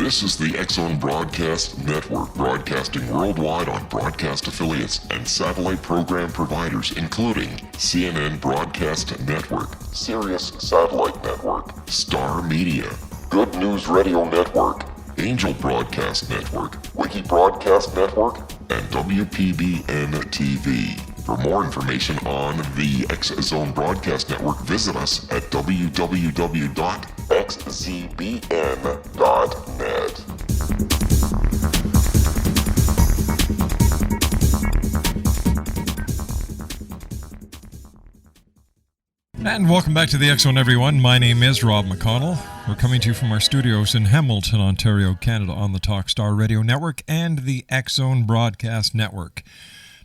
This is the X-Zone Broadcast Network, broadcasting worldwide on broadcast affiliates and satellite program providers, including CNN Broadcast Network, Sirius Satellite Network, Star Media, Good News Radio Network, Angel Broadcast Network, Wiki Broadcast Network, and WPBN TV. For more information on the X-Zone Broadcast Network, visit us at www.xzbn.net. And welcome back to the X-Zone, everyone. My name is Rob McConnell. We're coming to you from our studios in Hamilton, Ontario, Canada, on the Talkstar Radio Network and the X-Zone Broadcast Network.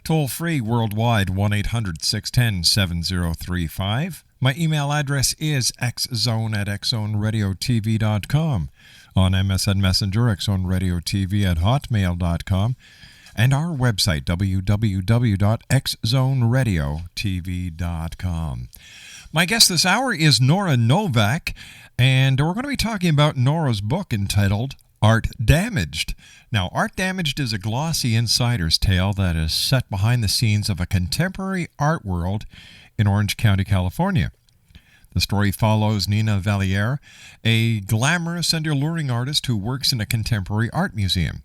Toll free worldwide, 1-800-610-7035. My email address is xzone@xzoneradiotv.com. On MSN Messenger, xzoneradiotv@hotmail.com. And our website, www.xzoneradiotv.com. My guest this hour is Nora Novak, and we're going to be talking about Nora's book entitled Art Damaged. Now, Art Damaged is a glossy insider's tale that is set behind the scenes of a contemporary art world in Orange County, California. The story follows Nina Valliere, a glamorous and alluring artist who works in a contemporary art museum.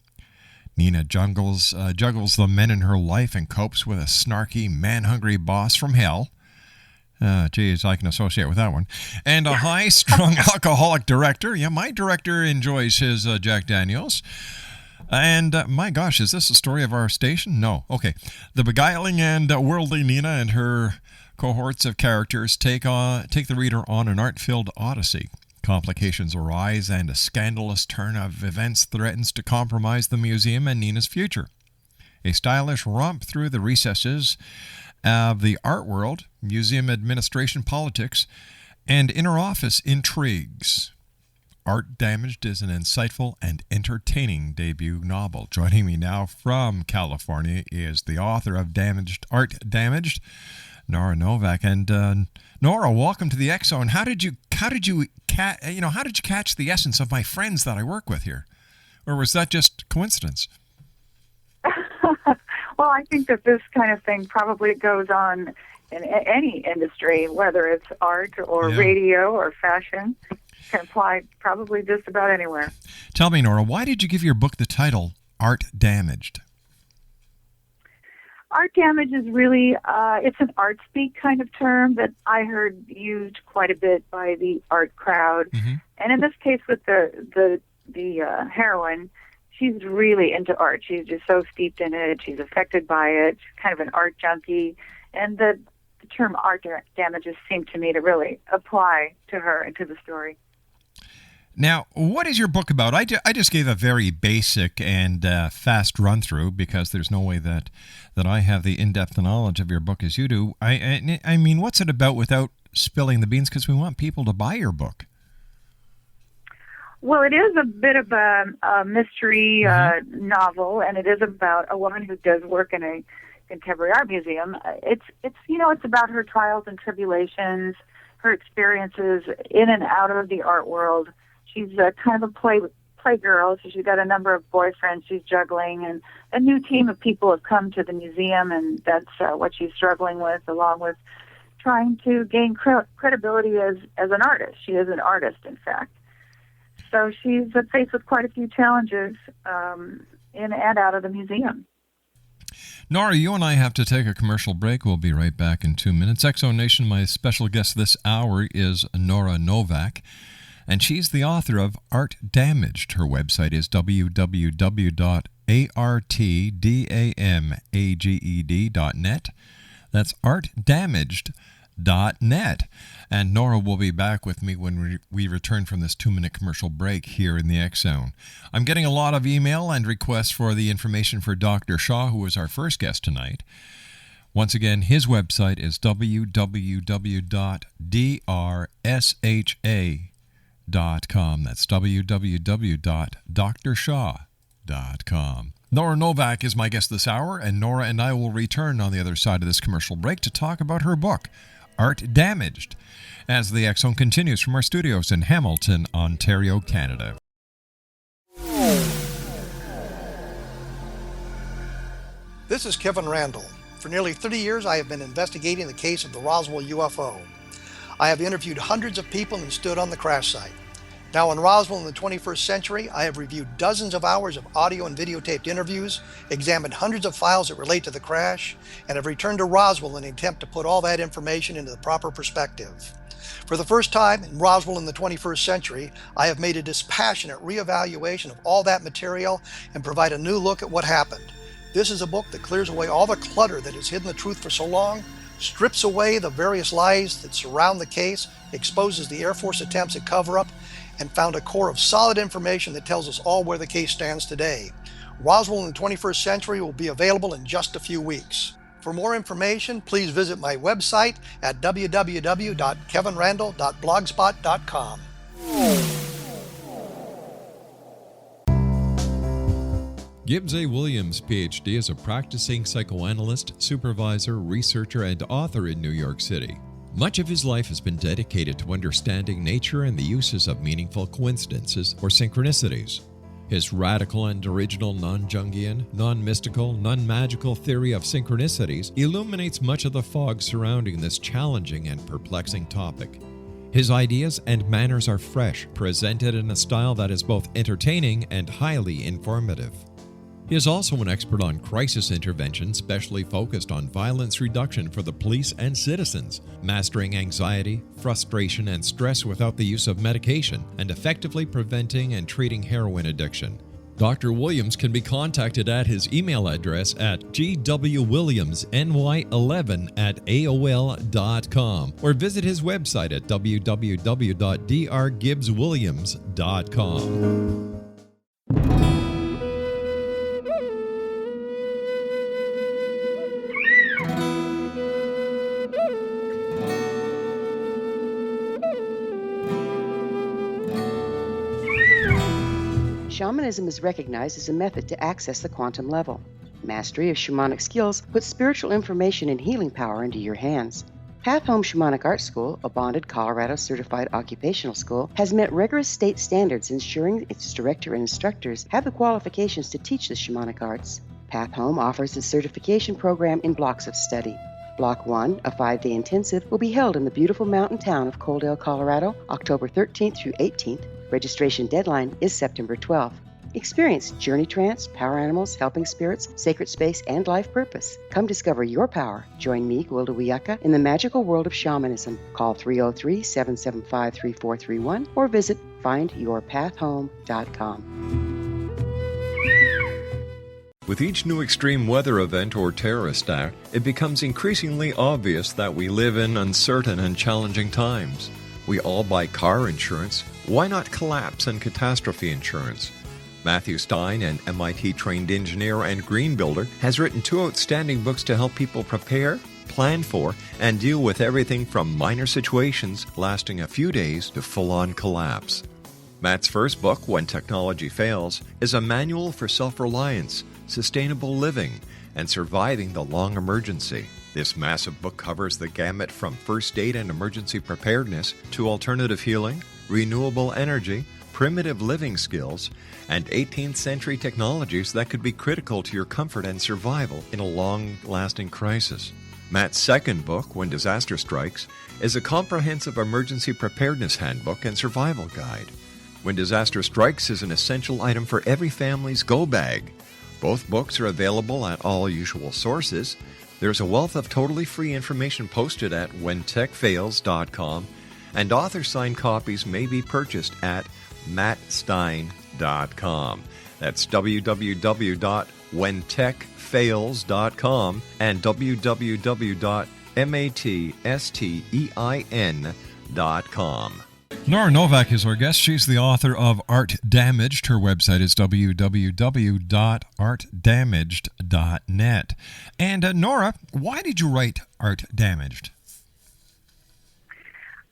Nina juggles the men in her life and copes with a snarky, man-hungry boss from hell. Geez, I can associate with that one. And a high-strung alcoholic director. Yeah, my director enjoys his Jack Daniels. And my gosh, is this the story of our station? No. Okay. The beguiling and worldly Nina and her cohorts of characters take the reader on an art-filled odyssey. Complications arise, and a scandalous turn of events threatens to compromise the museum and Nina's future. A stylish romp through the recesses of the art world, museum administration politics, and inner office intrigues. Art Damaged is an insightful and entertaining debut novel. Joining me now from California is the author of Art Damaged, Nora Novak. And Nora, welcome to the X-Zone. How did you catch the essence of my friends that I work with here, or was that just coincidence? Well, I think that this kind of thing probably goes on in any industry, whether it's art or radio or fashion. Can apply probably just about anywhere. Tell me, Nora, why did you give your book the title Art Damaged? Art damage is really, it's an art speak kind of term that I heard used quite a bit by the art crowd. Mm-hmm. And in this case with the heroine, she's really into art. She's just so steeped in it. She's affected by it. She's kind of an art junkie. And the term art damages seemed to me to really apply to her and to the story. Now, what is your book about? I just gave a very basic and fast run-through because there's no way that I have the in-depth knowledge of your book as you do. I mean, what's it about without spilling the beans? Because we want people to buy your book. Well, it is a bit of a mystery novel, and it is about a woman who does work in a contemporary art museum. It's about her trials and tribulations, her experiences in and out of the art world. She's kind of a playgirl, so she's got a number of boyfriends she's juggling, and a new team of people have come to the museum, and that's what she's struggling with, along with trying to gain credibility as an artist. She is an artist, in fact. So she's faced with quite a few challenges in and out of the museum. Nora, you and I have to take a commercial break. We'll be right back in 2 minutes. X-Zone Nation, my special guest this hour is Nora Novak, and she's the author of Art Damaged. Her website is www.artdamaged.net. That's artdamaged.net. And Nora will be back with me when we return from this 2-minute commercial break here in the X-Zone. I'm getting a lot of email and requests for the information for Dr. Shaw, who was our first guest tonight. Once again, his website is www.drsha.com. That's www.drshaw.com. Nora Novak is my guest this hour, and Nora and I will return on the other side of this commercial break to talk about her book, Art Damaged, as the X-Zone continues from our studios in Hamilton, Ontario, Canada. This is Kevin Randall. For nearly 30 years, I have been investigating the case of the Roswell UFO. I have interviewed hundreds of people and stood on the crash site. Now in Roswell in the 21st century, I have reviewed dozens of hours of audio and videotaped interviews, examined hundreds of files that relate to the crash, and have returned to Roswell in an attempt to put all that information into the proper perspective. For the first time in Roswell in the 21st century, I have made a dispassionate reevaluation of all that material and provide a new look at what happened. This is a book that clears away all the clutter that has hidden the truth for so long, strips away the various lies that surround the case, exposes the Air Force attempts at cover-up, and found a core of solid information that tells us all where the case stands today. Roswell in the 21st century will be available in just a few weeks. For more information, please visit my website at www.kevinrandall.blogspot.com. Gibbs A. Williams, Ph.D., is a practicing psychoanalyst, supervisor, researcher, and author in New York City. Much of his life has been dedicated to understanding nature and the uses of meaningful coincidences or synchronicities. His radical and original non-Jungian, non-mystical, non-magical theory of synchronicities illuminates much of the fog surrounding this challenging and perplexing topic. His ideas and manners are fresh, presented in a style that is both entertaining and highly informative. He is also an expert on crisis intervention, specially focused on violence reduction for the police and citizens, mastering anxiety, frustration, and stress without the use of medication, and effectively preventing and treating heroin addiction. Dr. Williams can be contacted at his email address at gwwilliamsny11@aol.com or visit his website at www.drgibbswilliams.com. Shamanism is recognized as a method to access the quantum level. Mastery of shamanic skills puts spiritual information and healing power into your hands. Path Home Shamanic Art School, a bonded Colorado certified occupational school, has met rigorous state standards, ensuring its director and instructors have the qualifications to teach the shamanic arts. Path Home offers its certification program in blocks of study. Block 1, a 5-day intensive, will be held in the beautiful mountain town of Coaldale, Colorado, October 13th through 18th. Registration deadline is September 12th. Experience journey trance, power animals, helping spirits, sacred space, and life purpose. Come discover your power. Join me, Gwilda Wiyaka, in the magical world of shamanism. Call 303-775-3431 or visit findyourpathhome.com. With each new extreme weather event or terrorist act, it becomes increasingly obvious that we live in uncertain and challenging times. We all buy car insurance. Why not collapse and catastrophe insurance? Matthew Stein, an MIT-trained engineer and green builder, has written 2 outstanding books to help people prepare, plan for, and deal with everything from minor situations lasting a few days to full-on collapse. Matt's first book, When Technology Fails, is a manual for self-reliance, sustainable living, and surviving the long emergency. This massive book covers the gamut from first aid and emergency preparedness to alternative healing, renewable energy, primitive living skills, and 18th century technologies that could be critical to your comfort and survival in a long-lasting crisis. Matt's second book, When Disaster Strikes, is a comprehensive emergency preparedness handbook and survival guide. When Disaster Strikes is an essential item for every family's go bag. Both books are available at all usual sources. There's a wealth of totally free information posted at whentechfails.com, and author-signed copies may be purchased at mattstein.com. That's www.whentechfails.com and www.mattstein.com. Nora Novak is our guest. She's the author of Art Damaged. Her website is www.artdamaged.net. And Nora, why did you write Art Damaged?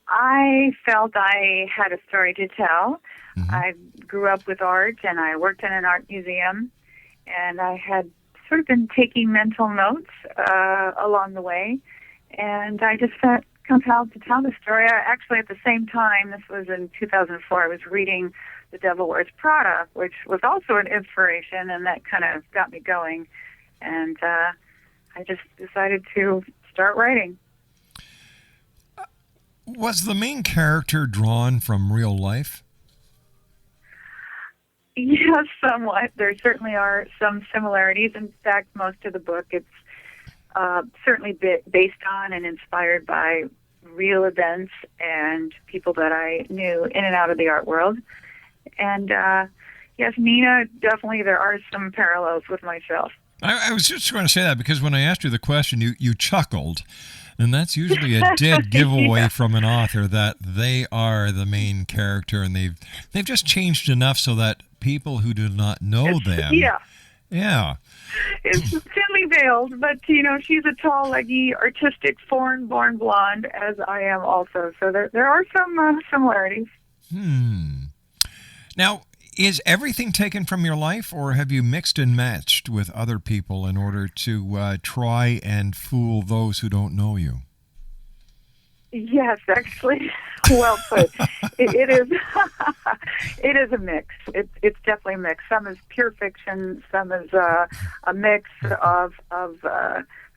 I felt I had a story to tell. Mm-hmm. I grew up with art, and I worked in an art museum, and I had sort of been taking mental notes along the way, and I just felt compelled to tell the story. Actually, at the same time, this was in 2004, I was reading The Devil Wears Prada, which was also an inspiration, and that kind of got me going. and I just decided to start writing. Was the main character drawn from real life? Yes, somewhat. There certainly are some similarities. In fact, most of the book, it's certainly based on and inspired by real events and people that I knew in and out of the art world. And yes, Nina, definitely there are some parallels with myself. I was just going to say that because when I asked you the question, you chuckled. And that's usually a dead giveaway from an author that they are the main character, and they've just changed enough so that people who do not know them. Yeah. It's thinly veiled, but she's a tall, leggy, artistic, foreign-born blonde, as I am also. So there are some similarities. Now, is everything taken from your life, or have you mixed and matched with other people in order to try and fool those who don't know you? Yes, actually, well put. It is. It is a mix. It's definitely a mix. Some is pure fiction. Some is a mix of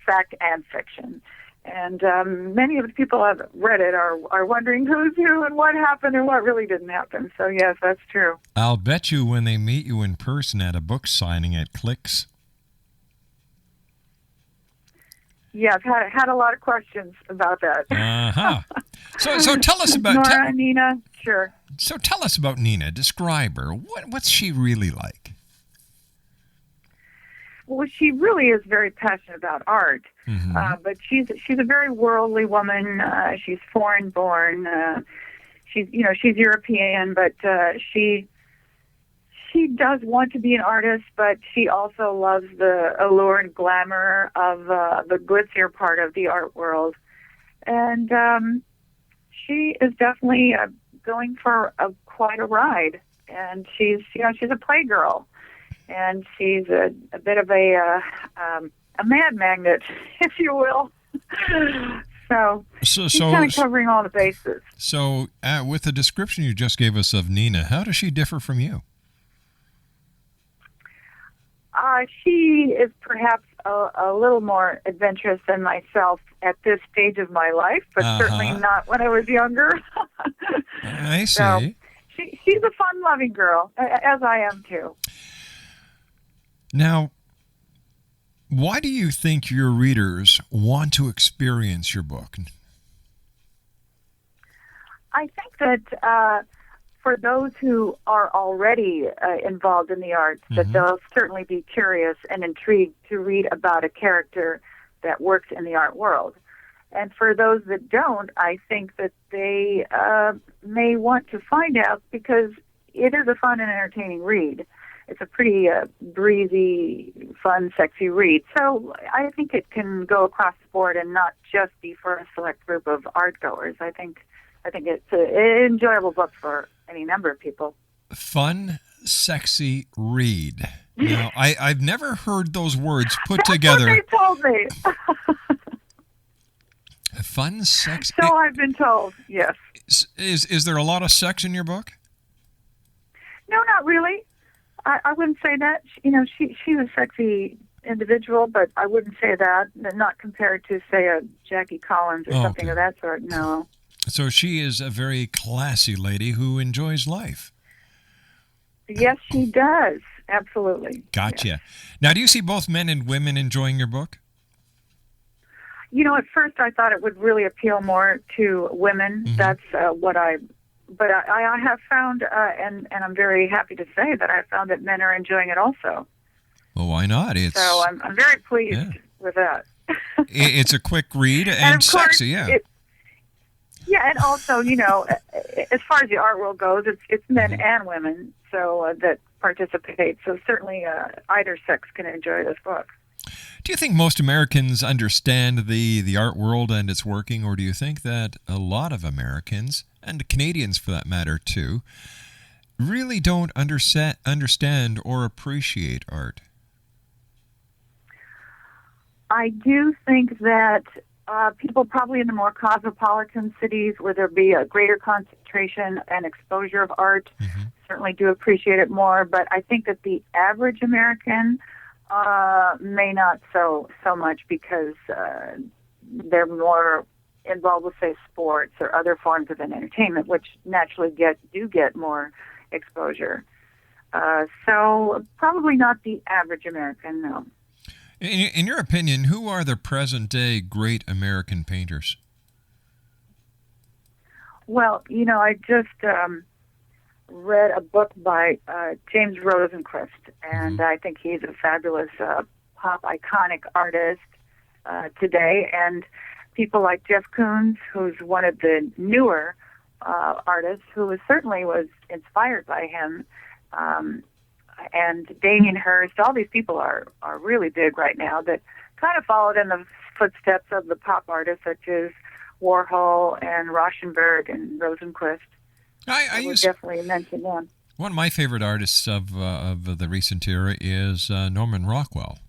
fact and fiction. And many of the people who have read it are wondering who's who and what happened and what really didn't happen. So, yes, that's true. I'll bet you when they meet you in person at a book signing at Clicks. Yeah, I've had a lot of questions about that. So tell us about... Nora, Nina, sure. So tell us about Nina. Describe her. What's she really like? Well, she really is very passionate about art, but she's a very worldly woman. She's foreign born. She's European, but she does want to be an artist, but she also loves the allure and glamour of the glitzier part of the art world, and she is definitely going for quite a ride. And she's a playgirl. And she's a bit of a mad magnet, if you will. So she's kind of covering all the bases. So with the description you just gave us of Nina, how does she differ from you? She is perhaps a little more adventurous than myself at this stage of my life, but certainly not when I was younger. I see. So she's a fun-loving girl, as I am too. Now, why do you think your readers want to experience your book? I think that for those who are already involved in the arts, that they'll certainly be curious and intrigued to read about a character that works in the art world. And for those that don't, I think that they may want to find out because it is a fun and entertaining read. It's a pretty breezy, fun, sexy read. So I think it can go across the board and not just be for a select group of art goers. I think it's an enjoyable book for any number of people. Fun, sexy read. Now, I've never heard those words put together. That's what they told me. Fun, sexy. So I've been told, yes. Is there a lot of sex in your book? No, not really. I wouldn't say that. She's a sexy individual, but I wouldn't say that. Not compared to, say, a Jackie Collins or something of that sort. No. So she is a very classy lady who enjoys life. Yes, she does. Absolutely. Gotcha. Yes. Now, do you see both men and women enjoying your book? At first I thought it would really appeal more to women. That's But I have found, and I'm very happy to say that I found that men are enjoying it also. Well, why not? So I'm very pleased with that. It's a quick read and sexy, yeah. And also, as far as the art world goes, it's men and women that participate. So certainly either sex can enjoy this book. Do you think most Americans understand the art world and its working, or do you think that a lot of Americans, and Canadians for that matter too, really don't understand or appreciate art? I do think that people probably in the more cosmopolitan cities where there be a greater concentration and exposure of art certainly do appreciate it more. But I think that the average American May not so much because they're more involved with, say, sports or other forms of entertainment, which naturally do get more exposure. So probably not the average American, no. In your opinion, who are the present-day great American painters? Well, I just read a book by James Rosenquist, and I think he's a fabulous pop iconic artist today. And people like Jeff Koons, who's one of the newer artists, who certainly was inspired by him, and Damien Hirst. All these people are really big right now that kind of followed in the footsteps of the pop artists such as Warhol and Rauschenberg and Rosenquist. I would definitely mention them. One of my favorite artists of the recent era is Norman Rockwell,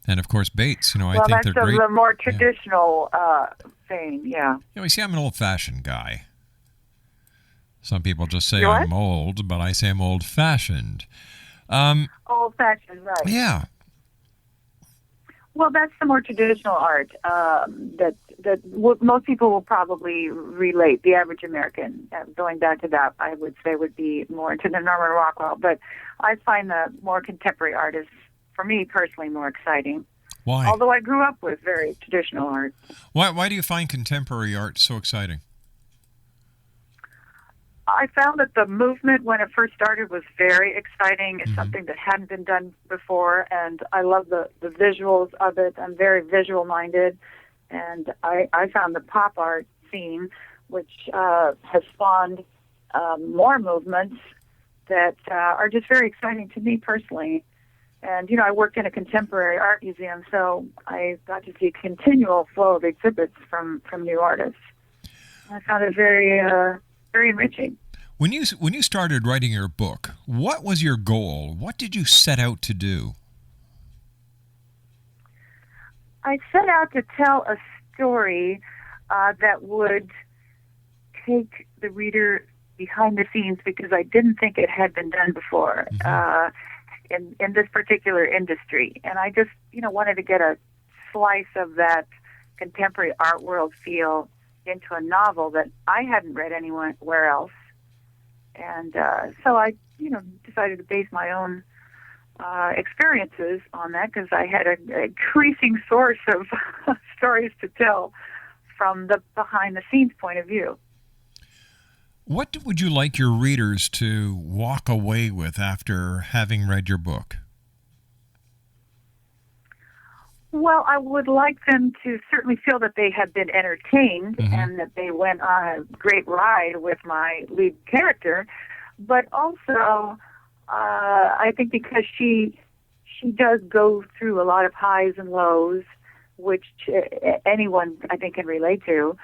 and of course Bates. I think they're great. Well, that's the more traditional thing, yeah. You see, I'm an old-fashioned guy. Some people just say You're I'm old, but I say I'm old-fashioned. Old-fashioned, right? Yeah. Well, that's the more traditional art that most people will probably relate. The average American, going back to that, I would say would be more into the Norman Rockwell. But I find the more contemporary artists, for me personally, more exciting. Why? Although I grew up with very traditional art. Why do you find contemporary art so exciting? I found that the movement, when it first started, was very exciting. It's something that hadn't been done before, and I love the visuals of it. I'm very visual-minded, and I found the pop art scene, which has spawned more movements that are just very exciting to me personally. And, I worked in a contemporary art museum, so I got to see a continual flow of exhibits from new artists. I found it very enriching. When you started writing your book, what was your goal? What did you set out to do? I set out to tell a story that would take the reader behind the scenes, because I didn't think it had been done before in this particular industry. And I just, wanted to get a slice of that contemporary art world feel into a novel that I hadn't read anywhere else. And so I, decided to base my own experiences on that, because I had an increasing source of stories to tell from the behind-the-scenes point of view. What would you like your readers to walk away with after having read your book? Well, I would like them to certainly feel that they have been entertained and that they went on a great ride with my lead character, but also I think because she does go through a lot of highs and lows, which anyone I think can relate to,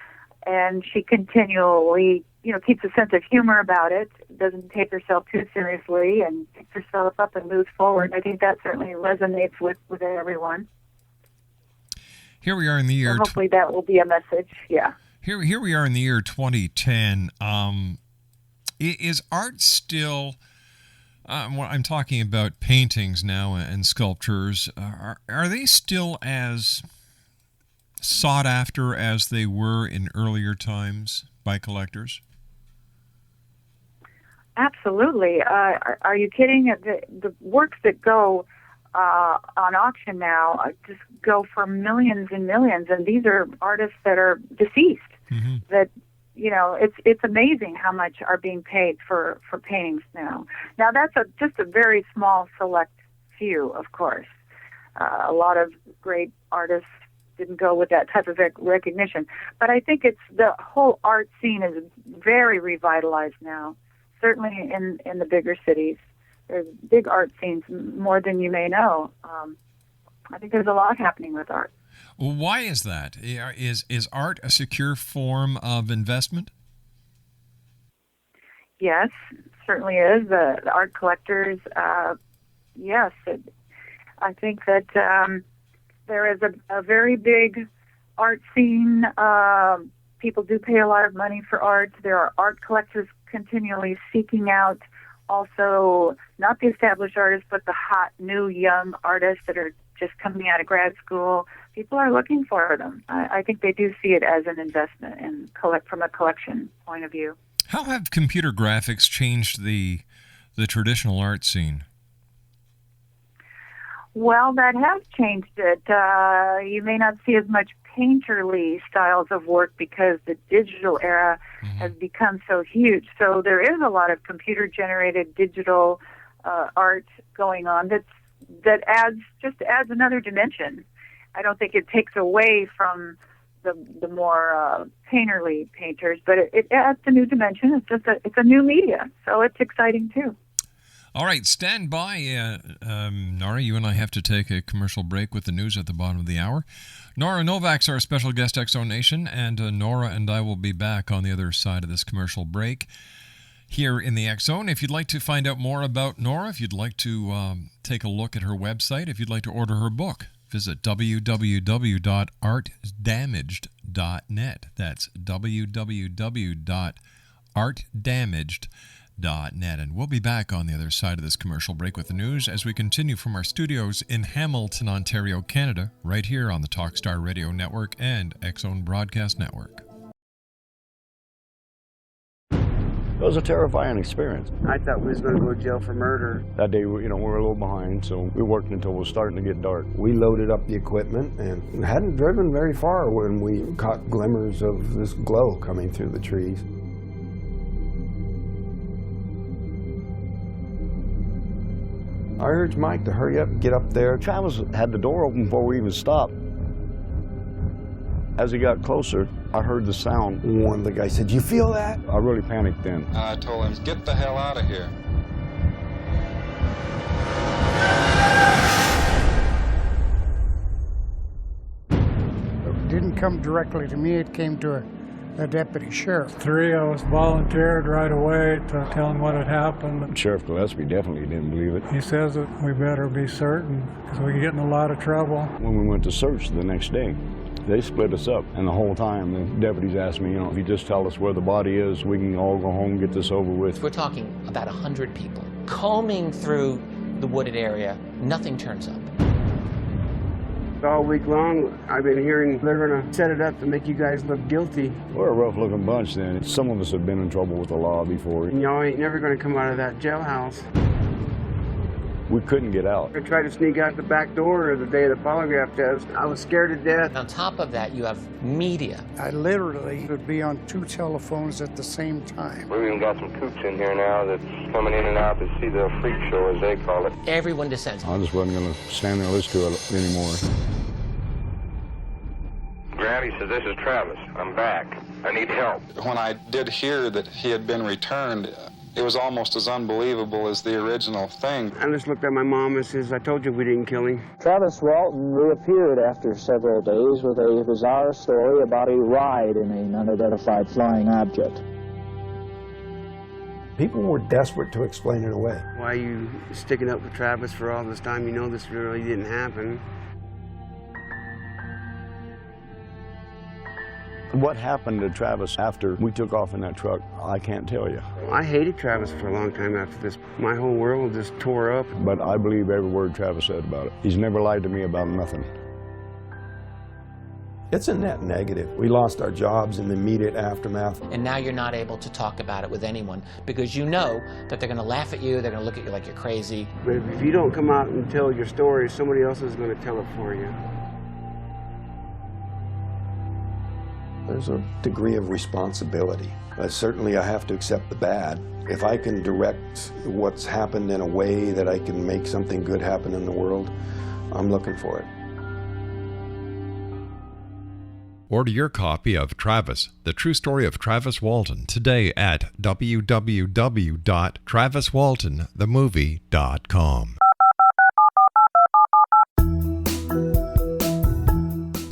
and she continually keeps a sense of humor about it, doesn't take herself too seriously, and picks herself up and moves forward. I think that certainly resonates with everyone. Here we are in the year. So hopefully that will be a message. Yeah. Here we are in the year 2010. Is art still? I'm talking about paintings now and sculptures. Are they still as sought after as they were in earlier times by collectors? Absolutely. Are you kidding? The works that go on auction now just go for millions and millions, and these are artists that are deceased. That it's amazing how much are being paid for paintings now. Now that's just a very small select few, of course. A lot of great artists didn't go with that type of recognition, but I think it's the whole art scene is very revitalized now. Certainly in the bigger cities. There's big art scenes, more than you may know. I think there's a lot happening with art. Well, why is that? Is art a secure form of investment? Yes, certainly is. The art collectors, yes. I think that there is a very big art scene. People do pay a lot of money for art. There are art collectors continually seeking out also not the established artists, but the hot, new, young artists that are just coming out of grad school. People are looking for them. I think they do see it as an investment and from a collection point of view. How have computer graphics changed the traditional art scene? Well, that has changed it. You may not see as much painterly styles of work because the digital era has become so huge. So there is a lot of computer-generated digital art going on that adds another dimension. I don't think it takes away from the more painterly painters, but it adds a new dimension. It's a new media, so it's exciting too. All right, stand by, Nora. You and I have to take a commercial break with the news at the bottom of the hour. Nora Novak's our special guest, Exo Nation, and Nora and I will be back on the other side of this commercial break here in the X Zone. If you'd like to find out more about Nora, if you'd like to take a look at her website, if you'd like to order her book, visit www.artdamaged.net. That's www.artdamaged.net. And we'll be back on the other side of this commercial break with the news as we continue from our studios in Hamilton, Ontario, Canada, right here on the Talkstar Radio Network and X Zone Broadcast Network. It was a terrifying experience. I thought we was going to go to jail for murder. That day, we were a little behind, so we worked until it was starting to get dark. We loaded up the equipment and hadn't driven very far when we caught glimmers of this glow coming through the trees. I urged Mike to hurry up and get up there. Travis had the door open before we even stopped. As he got closer, I heard the sound. One of the guys said, "You feel that?" I really panicked then. I told him, "Get the hell out of here." It didn't come directly to me, it came to a deputy sheriff. Three of us volunteered right away to tell him what had happened. Sheriff Gillespie definitely didn't believe it. He says that we better be certain because we get in a lot of trouble. When we went to search the next day, they split us up, and the whole time the deputies asked me, if you just tell us where the body is, we can all go home and get this over with. We're talking about 100 people combing through the wooded area. Nothing turns up. All week long, I've been hearing they're going to set it up to make you guys look guilty. We're a rough-looking bunch then. Some of us have been in trouble with the law before. And y'all ain't never going to come out of that jailhouse. We couldn't get out. I tried to sneak out the back door the day of the polygraph test. I was scared to death. On top of that, you have media. I literally would be on two telephones at the same time. We've even got some coops in here now that's coming in and out to see the freak show, as they call it. Everyone descends. I just wasn't going to stand there and listen to it anymore. Granny says, "This is Travis. I'm back. I need help." When I did hear that he had been returned, it was almost as unbelievable as the original thing. I just looked at my mom and says, "I told you we didn't kill him." Travis Walton reappeared after several days with a bizarre story about a ride in an unidentified flying object. People were desperate to explain it away. Why are you sticking up with Travis for all this time? You know this really didn't happen. What happened to Travis after we took off in that truck, I can't tell you. I hated Travis for a long time after this. My whole world just tore up. But I believe every word Travis said about it. He's never lied to me about nothing. It's a net negative. We lost our jobs in the immediate aftermath. And now you're not able to talk about it with anyone because you know that they're going to laugh at you, they're going to look at you like you're crazy. But if you don't come out and tell your story, somebody else is going to tell it for you. There's a degree of responsibility. Certainly I have to accept the bad. If I can direct what's happened in a way that I can make something good happen in the world, I'm looking for it. Order your copy of Travis, The True Story of Travis Walton, today at www.traviswaltonthemovie.com.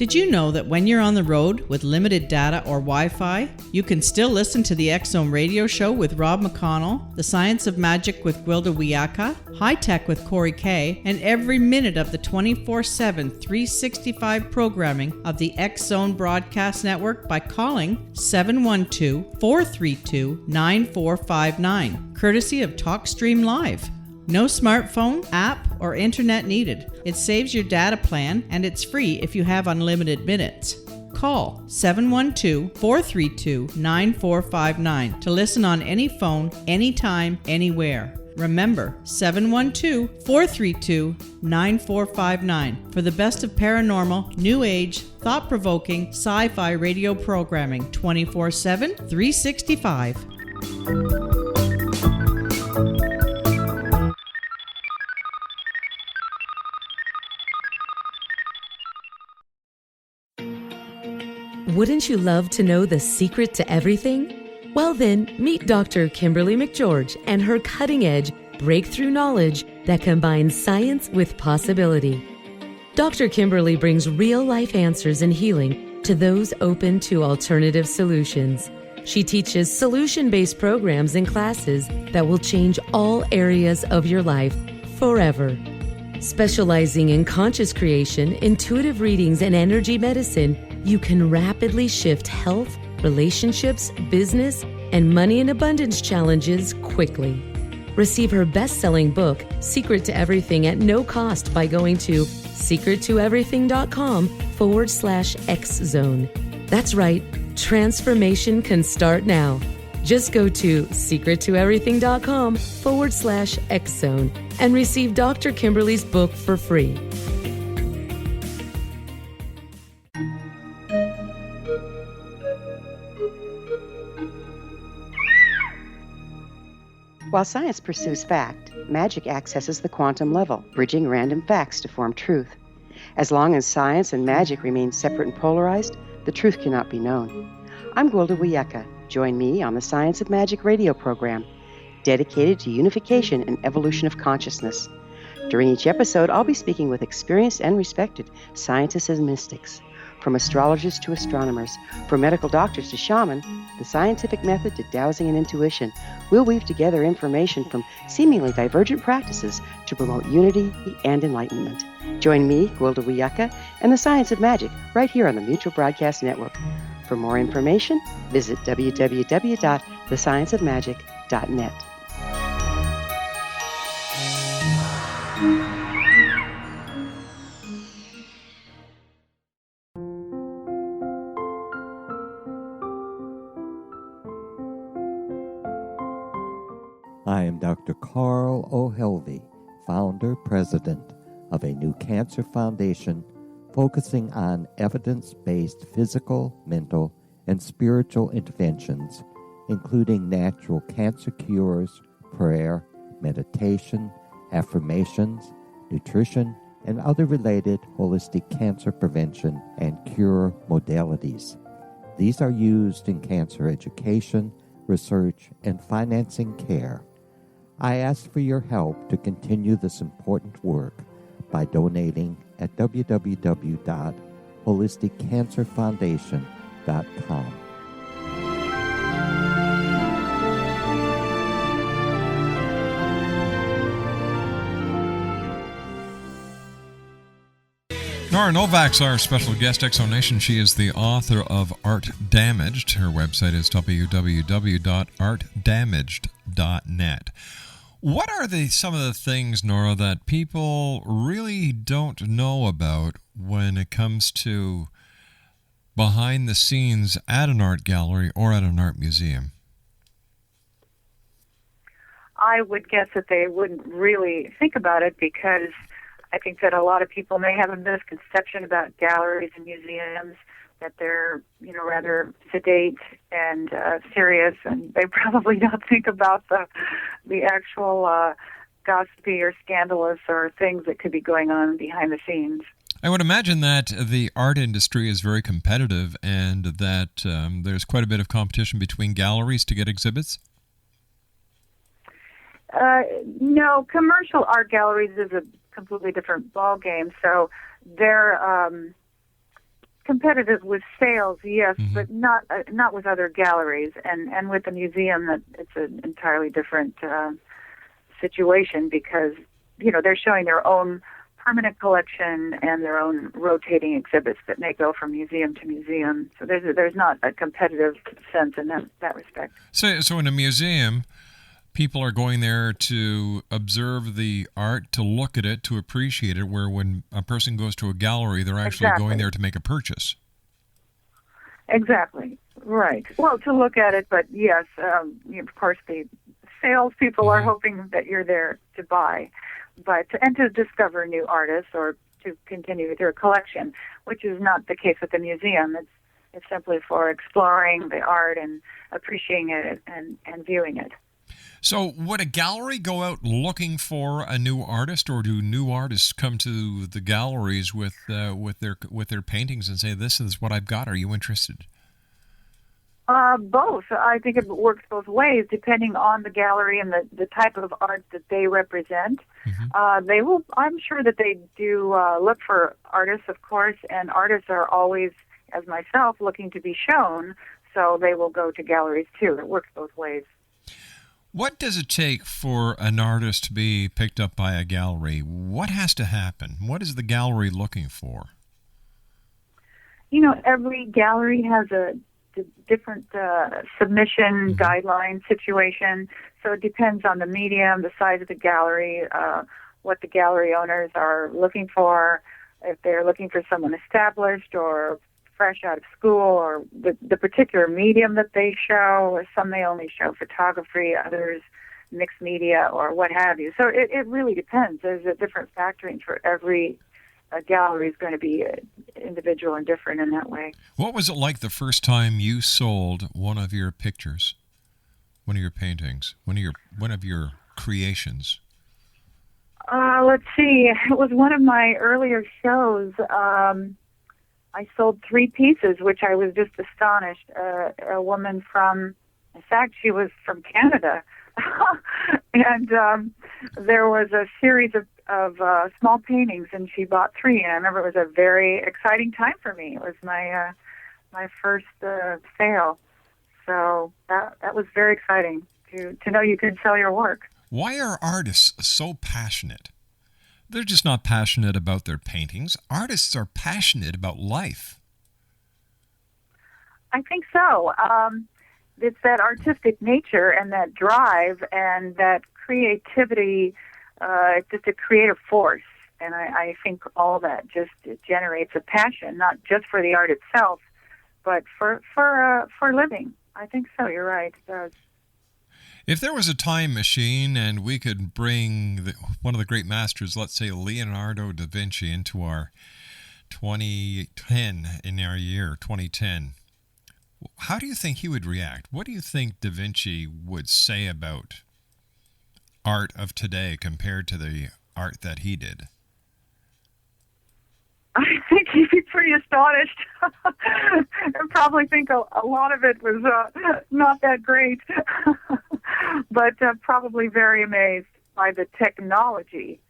Did you know that when you're on the road with limited data or Wi-Fi, you can still listen to the X-Zone radio show with Rob McConnell, The Science of Magic with Gwilda Wiyaka, High Tech with Corey Kay, and every minute of the 24/7, 365 programming of the X-Zone Broadcast Network by calling 712-432-9459, courtesy of TalkStream Live. No smartphone, app, or internet needed. It saves your data plan, and it's free if you have unlimited minutes. Call 712-432-9459 to listen on any phone, anytime, anywhere. Remember, 712-432-9459 for the best of paranormal, new age, thought-provoking, sci-fi radio programming 24/7, 365. Wouldn't you love to know the secret to everything? Well then, meet Dr. Kimberly McGeorge and her cutting-edge breakthrough knowledge that combines science with possibility. Dr. Kimberly brings real-life answers and healing to those open to alternative solutions. She teaches solution-based programs and classes that will change all areas of your life forever. Specializing in conscious creation, intuitive readings, and energy medicine, you can rapidly shift health, relationships, business, and money and abundance challenges quickly. Receive her best-selling book, Secret to Everything, at no cost by going to secrettoeverything.com/X-Zone. That's right, transformation can start now. Just go to secrettoeverything.com/X-Zone and receive Dr. Kimberly's book for free. While science pursues fact, magic accesses the quantum level, bridging random facts to form truth. As long as science and magic remain separate and polarized, the truth cannot be known. I'm Gwilda Wiyaka. Join me on the Science of Magic radio program, dedicated to unification and evolution of consciousness. During each episode, I'll be speaking with experienced and respected scientists and mystics. From astrologers to astronomers, from medical doctors to shaman, the scientific method to dowsing and intuition, we'll weave together information from seemingly divergent practices to promote unity and enlightenment. Join me, Gwilda Wiyaka, and the Science of Magic right here on the Mutual Broadcast Network. For more information, visit www.thescienceofmagic.net. I am Dr. Carl O'Helvey, founder, president of a new cancer foundation focusing on evidence-based physical, mental, and spiritual interventions, including natural cancer cures, prayer, meditation, affirmations, nutrition, and other related holistic cancer prevention and cure modalities. These are used in cancer education, research, and financing care. I ask for your help to continue this important work by donating at www.holisticcancerfoundation.com. Nora Novak's our special guest, Exonation. She is the author of Art Damaged. Her website is www.artdamaged.net. What are some of the things, Nora, that people really don't know about when it comes to behind the scenes at an art gallery or at an art museum? I would guess that they wouldn't really think about it, because I think that a lot of people may have a misconception about galleries and museums, that they're, rather sedate and serious, and they probably don't think about the actual gossipy or scandalous or things that could be going on behind the scenes. I would imagine that the art industry is very competitive, and that there's quite a bit of competition between galleries to get exhibits. No, commercial art galleries is a completely different ball game. So they're competitive with sales, yes, but not with other galleries, and with the museum, that it's an entirely different situation, because they're showing their own permanent collection and their own rotating exhibits that may go from museum to museum. So there's not a competitive sense in that respect. So in a museum, people are going there to observe the art, to look at it, to appreciate it, where when a person goes to a gallery, they're actually going there to make a purchase. Exactly. Right. Well, to look at it, but yes, of course, the salespeople are hoping that you're there to buy, and to discover new artists or to continue with your collection, which is not the case with the museum. It's simply for exploring the art and appreciating it and viewing it. So would a gallery go out looking for a new artist, or do new artists come to the galleries with their paintings and say, "This is what I've got. Are you interested?" Both. I think it works both ways, depending on the gallery and the type of art that they represent. They will. I'm sure that they do look for artists, of course, and artists are always, as myself, looking to be shown. So they will go to galleries too. It works both ways. What does it take for an artist to be picked up by a gallery? What has to happen? What is the gallery looking for? Every gallery has a different submission guideline situation. So it depends on the medium, the size of the gallery, what the gallery owners are looking for, if they're looking for someone established or fresh out of school, or the particular medium that they show. Some may only show photography, others mixed media, or what have you. So it really depends. There's a different factoring for every gallery is going to be individual and different in that way. What was it like the first time you sold one of your pictures, one of your paintings, one of your creations? Let's see. It was one of my earlier shows. I sold 3 pieces, which I was just astonished. A woman from, in fact, she was from Canada. And there was a series of small paintings, and she bought 3. And I remember it was a very exciting time for me. It was my first sale. So that was very exciting to know you could sell your work. Why are artists so passionate? They're just not passionate about their paintings. Artists are passionate about life. I think so. It's that artistic nature and that drive and that creativity, just a creative force. And I think all that just generates a passion, not just for the art itself, but for living. I think so. You're right. It does. If there was a time machine and we could bring one of the great masters, let's say Leonardo da Vinci, into our 2010, in our year 2010, how do you think he would react? What do you think da Vinci would say about art of today compared to the art that he did? I think he'd be pretty astonished and probably think a lot of it was not that great, but probably very amazed by the technology,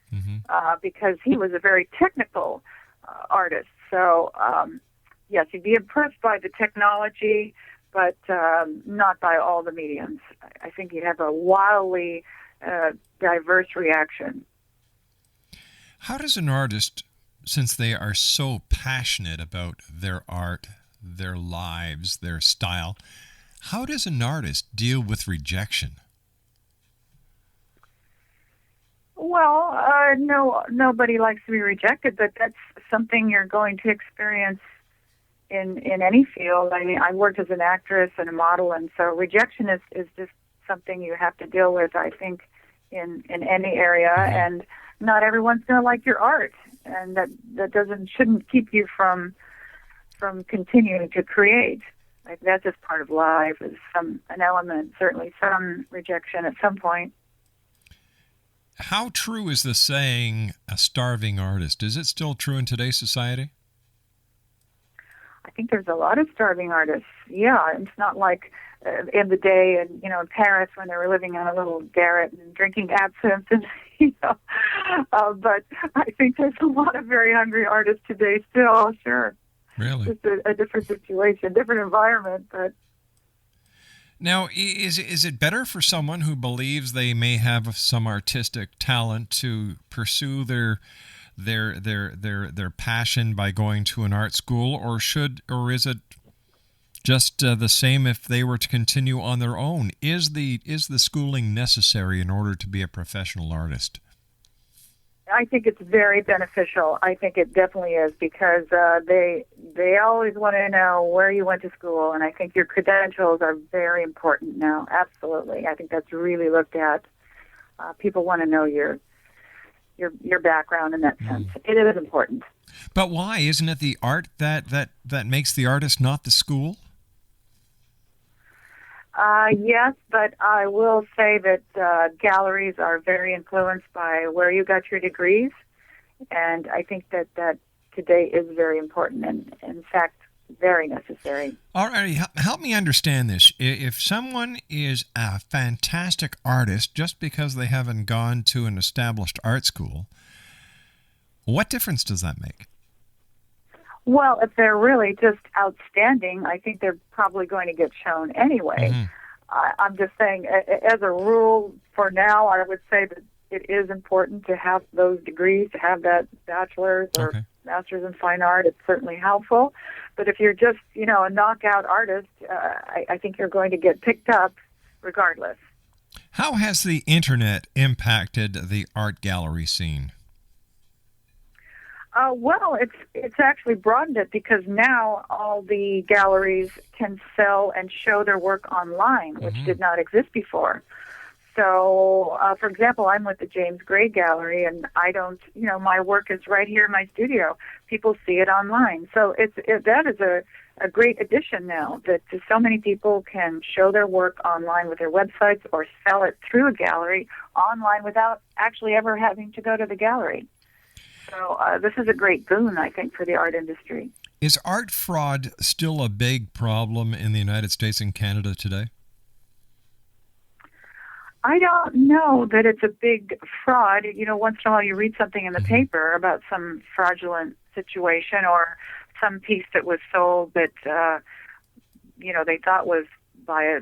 because he was a very technical artist. So, yes, he'd be impressed by the technology, but not by all the mediums. I think he'd have a wildly diverse reaction. How does an artist, since they are so passionate about their art, their lives, their style, how does an artist deal with rejection? Well, nobody likes to be rejected, but that's something you're going to experience in any field. I mean, I worked as an actress and a model, and so rejection is just something you have to deal with, I think, in any area, and not everyone's going to like your art, and that shouldn't keep you from continuing to create. Like, that's just part of life. Is an element, certainly some rejection at some point. How true is the saying, a starving artist? Is it still true in today's society? I think there's a lot of starving artists. Yeah, it's not like in the day in Paris when they were living on a little garret and drinking absinthe, and but I think there's a lot of very hungry artists today still. Sure. Really? Just a different situation, different environment. But now, is it better for someone who believes they may have some artistic talent to pursue their passion by going to an art school, or is it just the same if they were to continue on their own? Is the schooling necessary in order to be a professional artist? I think it's very beneficial. I think it definitely is, because they always want to know where you went to school, and I think your credentials are very important now. Absolutely, I think that's really looked at. People want to know your background in that sense. It is important. But why? Isn't it the art that makes the artist, not the school? Yes, but I will say that galleries are very influenced by where you got your degrees, and I think that today is very important and, in fact, very necessary. All right, help me understand this. If someone is a fantastic artist just because they haven't gone to an established art school, what difference does that make? Well, if they're really just outstanding, I think they're probably going to get shown anyway. Mm-hmm. I'm just saying, as a rule, for now, I would say that it is important to have those degrees, to have that bachelor's or master's in fine art. It's certainly helpful. But if you're just, a knockout artist, I think you're going to get picked up regardless. How has the internet impacted the art gallery scene? Well, it's actually broadened it, because now all the galleries can sell and show their work online, which did not exist before. So, for example, I'm with the James Gray Gallery, and I don't, my work is right here in my studio. People see it online. So that is a great addition now, that so many people can show their work online with their websites or sell it through a gallery online without actually ever having to go to the gallery. So this is a great boon, I think, for the art industry. Is art fraud still a big problem in the United States and Canada today? I don't know that it's a big fraud. Once in a while you read something in the paper about some fraudulent situation or some piece that was sold that, they thought was by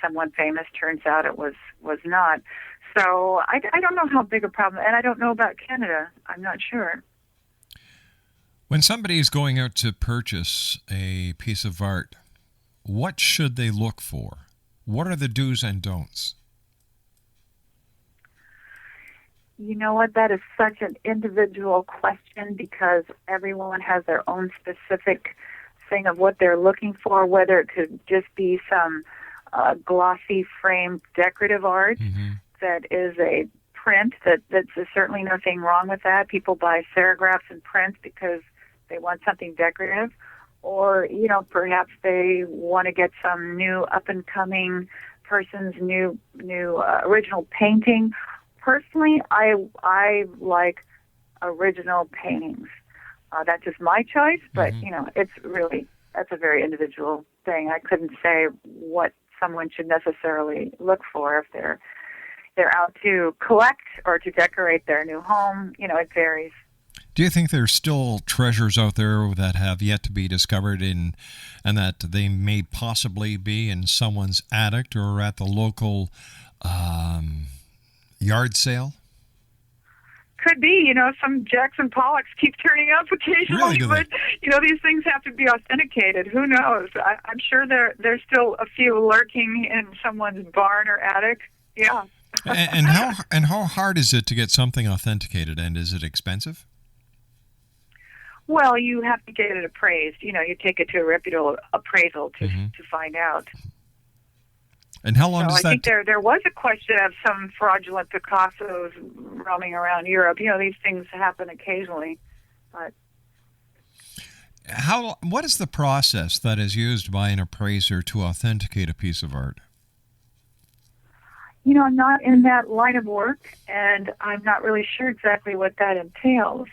someone famous. Turns out it was not. So I don't know how big a problem, and I don't know about Canada. I'm not sure. When somebody is going out to purchase a piece of art, what should they look for? What are the do's and don'ts? You know what? That is such an individual question, because everyone has their own specific thing of what they're looking for, whether it could just be some glossy framed decorative art that is a print. That's certainly nothing wrong with that. People buy serigraphs and prints because they want something decorative, or perhaps they want to get some new up and coming person's new original painting. Personally, I like original paintings. That's just my choice, but that's a very individual thing. I couldn't say what someone should necessarily look for if they're out to collect or to decorate their new home. It varies. Do you think there's still treasures out there that have yet to be discovered and that they may possibly be in someone's attic or at the local yard sale? Could be, some Jackson Pollocks keep turning up occasionally, really, but these things have to be authenticated. Who knows? I'm sure there's still a few lurking in someone's barn or attic. Yeah. and how hard is it to get something authenticated, and is it expensive? Well, you have to get it appraised. You take it to a reputable appraisal to find out. And how long does that... I think there was a question of some fraudulent Picassos roaming around Europe. These things happen occasionally. But what is the process that is used by an appraiser to authenticate a piece of art? I'm not in that line of work, and I'm not really sure exactly what that entails.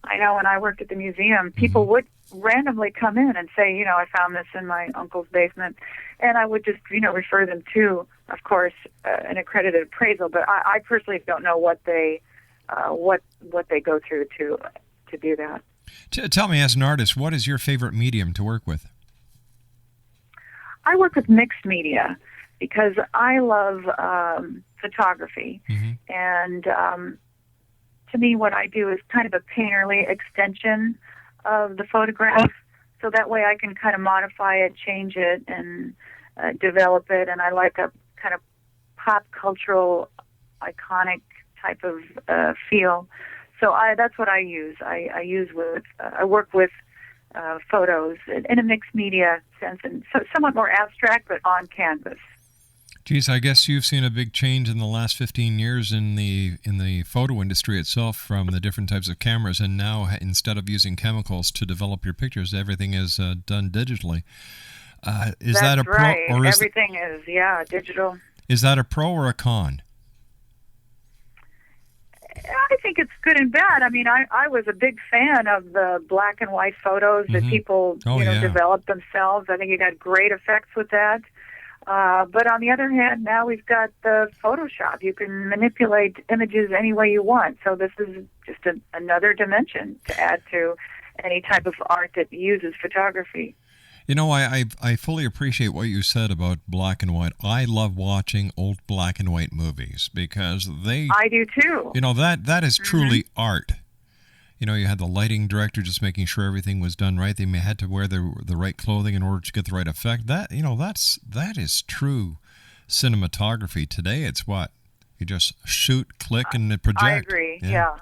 I know when I worked at the museum, people would randomly come in and say, I found this in my uncle's basement, and I would just, refer them to, of course, an accredited appraisal. But I personally don't know what they go through to do that. Tell me, as an artist, what is your favorite medium to work with? I work with mixed media because I love photography. And to me, what I do is kind of a painterly extension of the photograph. So that way I can kind of modify it, change it, and develop it. And I like a kind of pop cultural, iconic type of feel. So that's what I use. I work with photos in a mixed media sense, and so somewhat more abstract, but on canvas. Geez, I guess you've seen a big change in the last 15 years in the photo industry itself, from the different types of cameras, and now instead of using chemicals to develop your pictures, everything is done digitally. Is that a pro? Right. Or is everything is digital. Is that a pro or a con? I think it's good and bad. I mean, I was a big fan of the black and white photos that people developed themselves. I think you got great effects with that. But on the other hand, now we've got the Photoshop. You can manipulate images any way you want. So this is just another dimension to add to any type of art that uses photography. You know, I fully appreciate what you said about black and white. I love watching old black and white movies because I do too. You know, that is truly art. You know, you had the lighting director just making sure everything was done right. They had to wear the right clothing in order to get the right effect. That is true cinematography. Today, it's what? You just shoot, click, and project. I agree, yeah.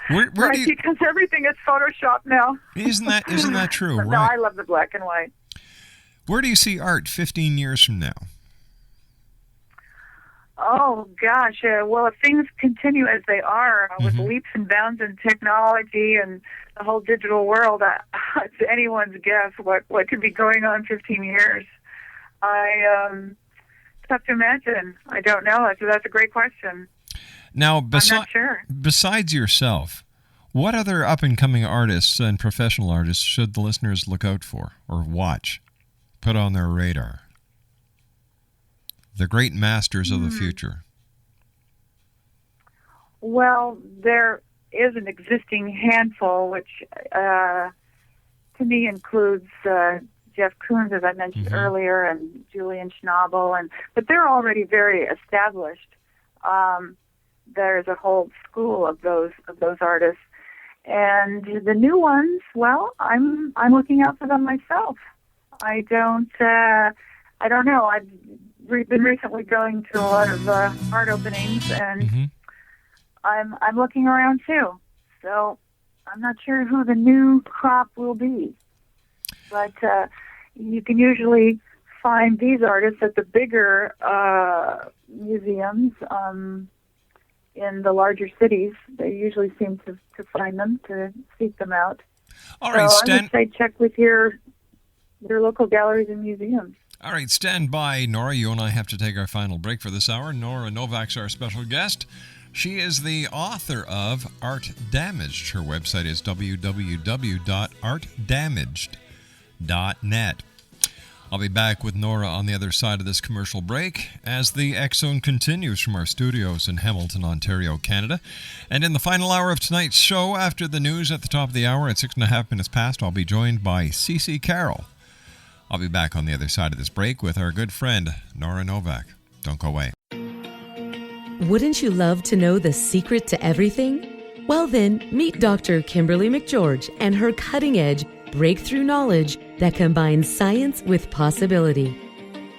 Where right, because everything is Photoshop now. Isn't that true? Right. No, I love the black and white. Where do you see art 15 years from now? Oh, gosh. Well, if things continue as they are, with leaps and bounds in technology and the whole digital world, it's anyone's guess what could be going on 15 years. It's tough to imagine. I don't know. That's a great question. Now, I'm not sure. Besides yourself, what other up-and-coming artists and professional artists should the listeners look out for or watch, put on their radar? The great masters of the future. Well, there is an existing handful, which to me includes Jeff Koons, as I mentioned earlier, and Julian Schnabel, but they're already very established. There's a whole school of those artists, and the new ones. Well, I'm looking out for them myself. I don't know. I've been recently going to a lot of art openings, and I'm looking around too. So I'm not sure who the new crop will be, but you can usually find these artists at the bigger museums in the larger cities. They usually seem to find them, to seek them out. All right, so I would say check with your local galleries and museums. All right, stand by, Nora. You and I have to take our final break for this hour. Nora Novak's our special guest. She is the author of Art Damaged. Her website is www.artdamaged.net. I'll be back with Nora on the other side of this commercial break as the X-Zone continues from our studios in Hamilton, Ontario, Canada. And in the final hour of tonight's show, after the news at the top of the hour at 6.5 minutes past, I'll be joined by CC Carroll. I'll be back on the other side of this break with our good friend, Nora Novak. Don't go away. Wouldn't you love to know the secret to everything? Well then, meet Dr. Kimberly McGeorge and her cutting-edge breakthrough knowledge that combines science with possibility.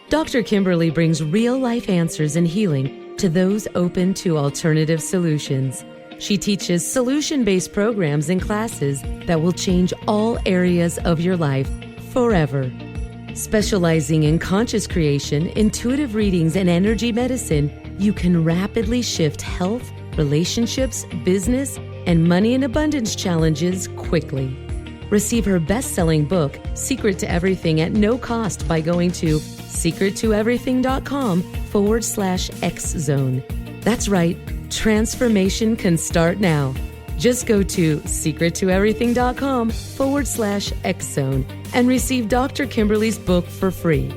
Dr. Kimberly brings real-life answers and healing to those open to alternative solutions. She teaches solution-based programs and classes that will change all areas of your life forever. Specializing in conscious creation, intuitive readings, and energy medicine, you can rapidly shift health, relationships, business, and money and abundance challenges quickly. Receive her best-selling book, Secret to Everything, at no cost by going to secrettoeverything.com/X-Zone. That's right, transformation can start now. Just go to secrettoeverything.com/X-Zone and receive Dr. Kimberly's book for free.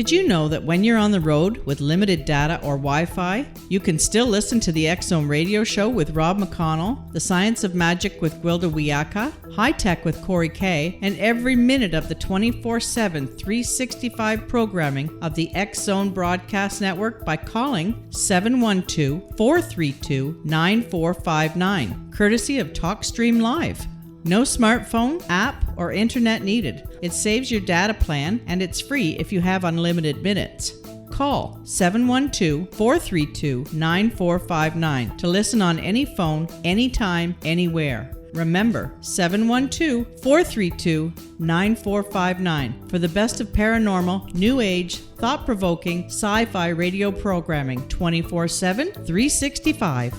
Did you know that when you're on the road with limited data or Wi-Fi, you can still listen to the X-Zone Radio Show with Rob McConnell, The Science of Magic with Gwilda Wiyaka, High Tech with Corey Kay, and every minute of the 24/7, 365 programming of the X-Zone Broadcast Network by calling 712-432-9459, courtesy of TalkStream Live. No smartphone, app, or internet needed. It saves your data plan, and it's free if you have unlimited minutes. Call 712-432-9459 to listen on any phone, anytime, anywhere. Remember, 712-432-9459 for the best of paranormal, new age, thought-provoking, sci-fi radio programming 24/7, 365.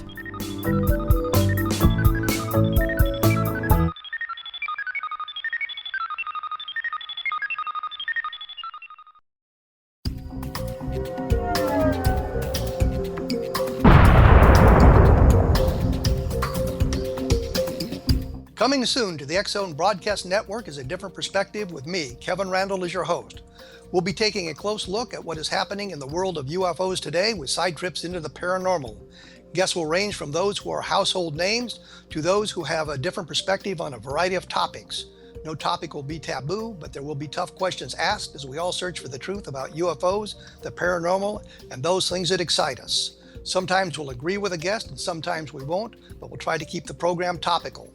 Coming soon to the X-Zone Broadcast Network is A Different Perspective with me, Kevin Randle, as your host. We'll be taking a close look at what is happening in the world of UFOs today with side trips into the paranormal. Guests will range from those who are household names to those who have a different perspective on a variety of topics. No topic will be taboo, but there will be tough questions asked as we all search for the truth about UFOs, the paranormal, and those things that excite us. Sometimes we'll agree with a guest and sometimes we won't, but we'll try to keep the program topical.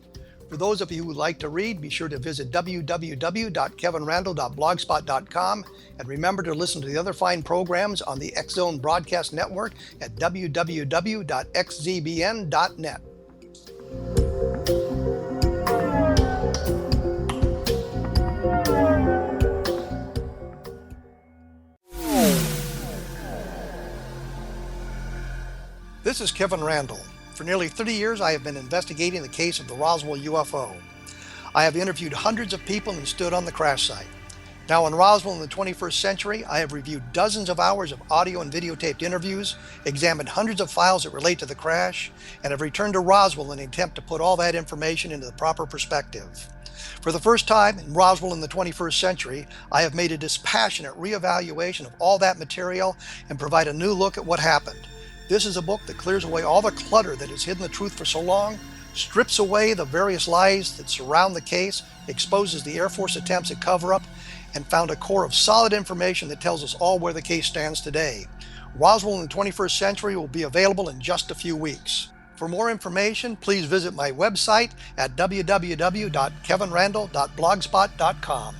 For those of you who like to read, be sure to visit www.kevinrandle.blogspot.com and remember to listen to the other fine programs on the X-Zone Broadcast Network at www.xzbn.net. This is Kevin Randle. For nearly 30 years, I have been investigating the case of the Roswell UFO. I have interviewed hundreds of people and stood on the crash site. Now in Roswell in the 21st century, I have reviewed dozens of hours of audio and videotaped interviews, examined hundreds of files that relate to the crash, and have returned to Roswell in an attempt to put all that information into the proper perspective. For the first time in Roswell in the 21st century, I have made a dispassionate reevaluation of all that material and provide a new look at what happened. This is a book that clears away all the clutter that has hidden the truth for so long, strips away the various lies that surround the case, exposes the Air Force attempts at cover-up, and found a core of solid information that tells us all where the case stands today. Roswell in the 21st century will be available in just a few weeks. For more information, please visit my website at www.kevinrandle.blogspot.com.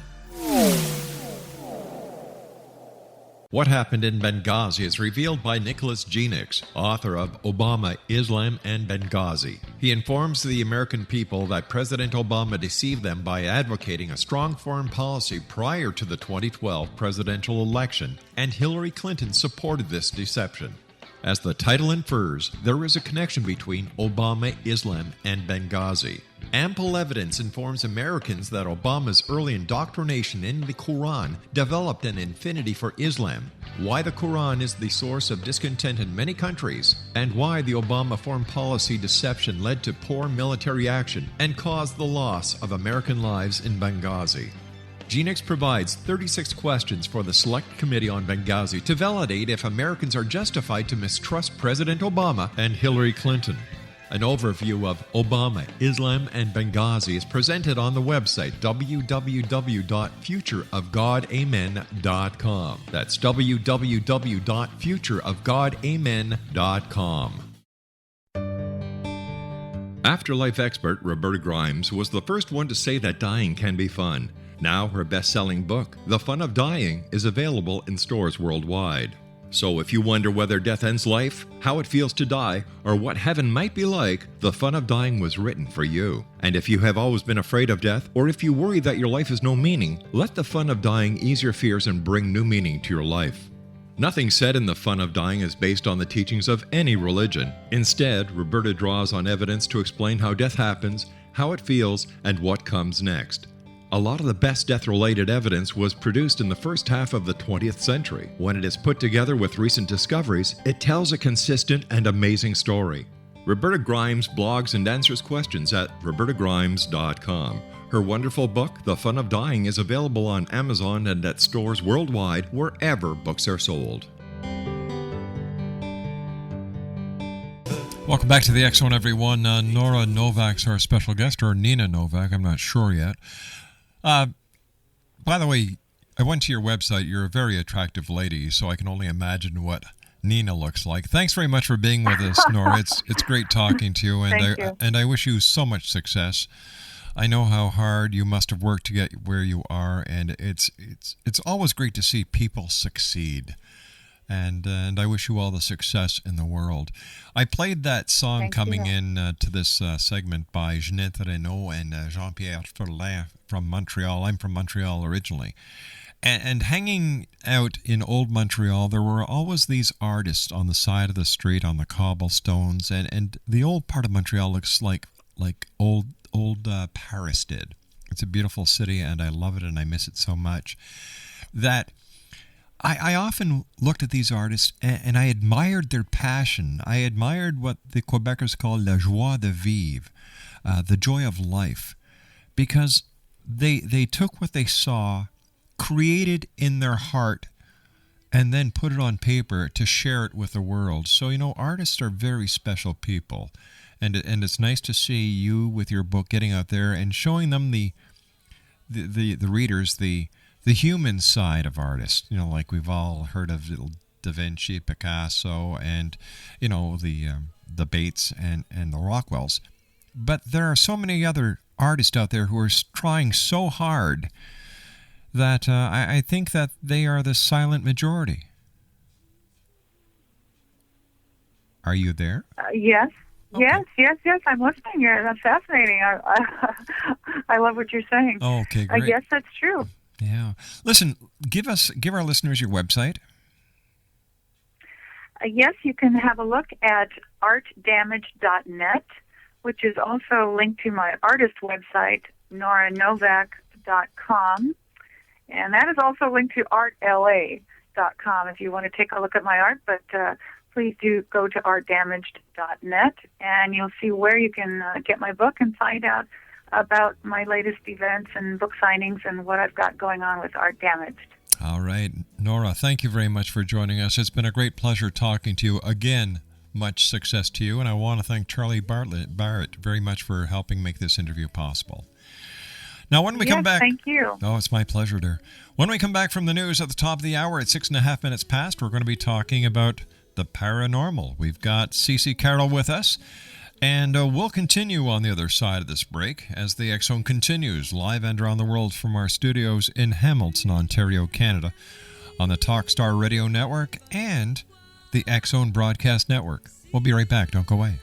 What Happened in Benghazi is revealed by Nicholas Genix, author of Obama, Islam, and Benghazi. He informs the American people that President Obama deceived them by advocating a strong foreign policy prior to the 2012 presidential election, and Hillary Clinton supported this deception. As the title infers, there is a connection between Obama, Islam, and Benghazi. Ample evidence informs Americans that Obama's early indoctrination in the Quran developed an affinity for Islam, why the Quran is the source of discontent in many countries, and why the Obama foreign policy deception led to poor military action and caused the loss of American lives in Benghazi. Genix provides 36 questions for the Select Committee on Benghazi to validate if Americans are justified to mistrust President Obama and Hillary Clinton. An overview of Obama, Islam, and Benghazi is presented on the website www.futureofgodamen.com. That's www.futureofgodamen.com. Afterlife expert Roberta Grimes was the first one to say that dying can be fun. Now her best-selling book, The Fun of Dying, is available in stores worldwide. So if you wonder whether death ends life, how it feels to die, or what heaven might be like, The Fun of Dying was written for you. And if you have always been afraid of death, or if you worry that your life has no meaning, let The Fun of Dying ease your fears and bring new meaning to your life. Nothing said in The Fun of Dying is based on the teachings of any religion. Instead, Roberta draws on evidence to explain how death happens, how it feels, and what comes next. A lot of the best death-related evidence was produced in the first half of the 20th century. When it is put together with recent discoveries, it tells a consistent and amazing story. Roberta Grimes blogs and answers questions at robertagrimes.com. Her Her wonderful book, The Fun of Dying, is available on Amazon and at stores worldwide wherever books are sold. Welcome back to the X Zone, everyone. Nora Novak's our special guest, or Nina Novak, I'm not sure yet. By the way, I went to your website. You're a very attractive lady, so I can only imagine what Nina looks like. Thanks very much for being with us, Nora. It's great talking to you, and I wish you so much success. I know how hard you must have worked to get where you are, and it's always great to see people succeed. And I wish you all the success in the world. I played that song in to this segment by Jeanette Renaud and Jean-Pierre Ferlin from Montreal. I'm from Montreal originally. And hanging out in old Montreal, there were always these artists on the side of the street on the cobblestones. And the old part of Montreal looks like old Paris did. It's a beautiful city, and I love it, and I miss it so much that I often looked at these artists and I admired their passion. I admired what the Quebecers call la joie de vivre, the joy of life, because they took what they saw, created in their heart, and then put it on paper to share it with the world. So, artists are very special people, and it's nice to see you with your book getting out there and showing them the readers the human side of artists, like we've all heard of Da Vinci, Picasso, and, the Bates and the Rockwells. But there are so many other artists out there who are trying so hard that I think that they are the silent majority. Are you there? Yes. Okay. Yes. I'm listening. That's fascinating. I love what you're saying. Oh, okay, great. Yes, that's true. Yeah. Listen, give our listeners your website. Yes, you can have a look at artdamaged.net, which is also linked to my artist website, noranovak.com. And that is also linked to artla.com if you want to take a look at my art. But please do go to artdamaged.net, and you'll see where you can get my book and find out about my latest events and book signings and what I've got going on with Art Damaged. All right. Nora, thank you very much for joining us. It's been a great pleasure talking to you. Again, much success to you, and I want to thank Charlie Barrett very much for helping make this interview possible. Now, when we come back... thank you. Oh, it's my pleasure, dear. When we come back from the news at the top of the hour at 6.5 minutes past, we're going to be talking about the paranormal. We've got Cece Carroll with us. And we'll continue on the other side of this break as the X Zone continues live and around the world from our studios in Hamilton, Ontario, Canada, on the Talkstar Radio Network and the X Zone Broadcast Network. We'll be right back. Don't go away.